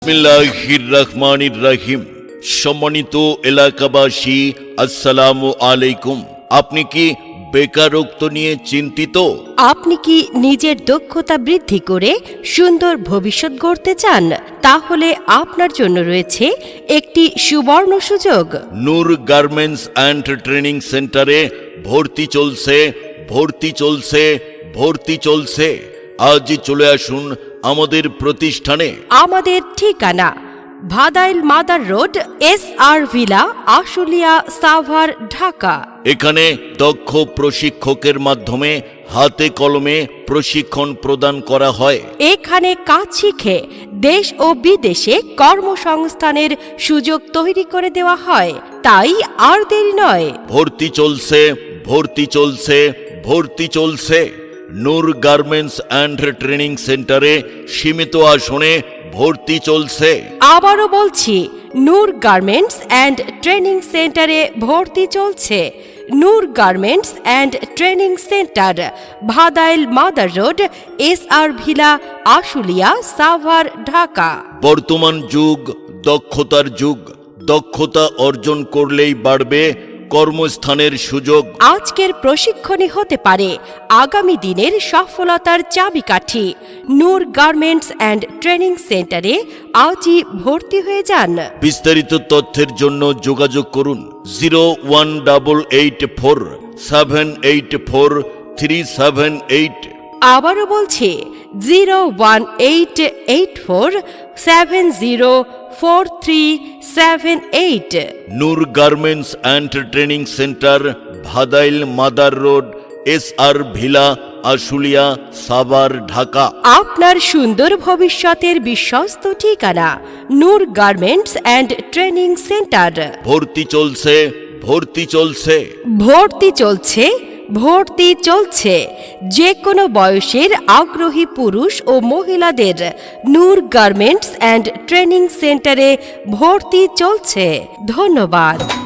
বিসমিল্লাহির রহমানির রহিম। সম্মানিত এলাকাবাসী, আসসালামু আলাইকুম। আপনি কি বেকারত্ব নিয়ে চিন্তিত? আপনি কি নিজের দক্ষতা বৃদ্ধি করে সুন্দর ভবিষ্যৎ গড়তে চান? তাহলে আপনার জন্য রয়েছে একটি সুবর্ণ সুযোগ। নূর গার্মেন্টস অ্যান্ড ট্রেনিং সেন্টারে ভর্তি চলছে, ভর্তি চলছে, ভর্তি চলছে। আজই চলে আসুন আমাদের প্রতিষ্ঠানে। আমাদের ঠিকানা ভাদাইল মাদার road, SR villa, Ashulia, Savar, Dhaka. এখানে দক্ষ প্রশিক্ষকের মাধ্যমে হাতে কলমে প্রশিক্ষণ প্রদান করা হয়। এখানে কাজ শিখে দেশ ও বিদেশে কর্মসংস্থানের সুযোগ তৈরি করে দেওয়া হয়। তাই আর দেরি নয়। ভর্তি চলছে, ভর্তি চলছে, ভর্তি চলছে। নূর গার্মেন্টস অ্যান্ড ট্রেনিং সেন্টারে সীমিত আসনে ভর্তি চলছে। আবারও বলছি, নূর গার্মেন্টস অ্যান্ড ট্রেনিং সেন্টারে ভর্তি চলছে। Noor garments and training centre, Bhadail মাদার road, SR villa, Ashulia, Savar, Dhaka. বর্তমান যুগ দক্ষতার যুগ। দক্ষতা অর্জন করলেই বাড়বে কর্মস্থানের সুযোগ। আজকের প্রশিক্ষণই হতে পারে আগামী দিনের সফলতার চাবিকাঠি। নূর গার্মেন্টস অ্যান্ড ট্রেনিং সেন্টারে আজই ভর্তি হয়ে যান। বিস্তারিত তথ্যের জন্য যোগাযোগ করুন 01484784378। আবারও বলছি 01884704378। Noor garments and training centre, Bhadail মাদার road, SR villa, Ashulia, Savar, Dhaka. আপনার সুন্দর ভবিষ্যতের বিশ্বস্ত ঠিকানা Noor garments and training centre. ভর্তি চলছে, ভর্তি চলছে। ভর্তি চলছে, ভর্তি চলছে। যে কোনো বয়সের আগ্রহী পুরুষ ও মহিলাদের নূর গার্মেন্টস অ্যান্ড ট্রেনিং সেন্টারে ভর্তি চলছে। ধন্যবাদ।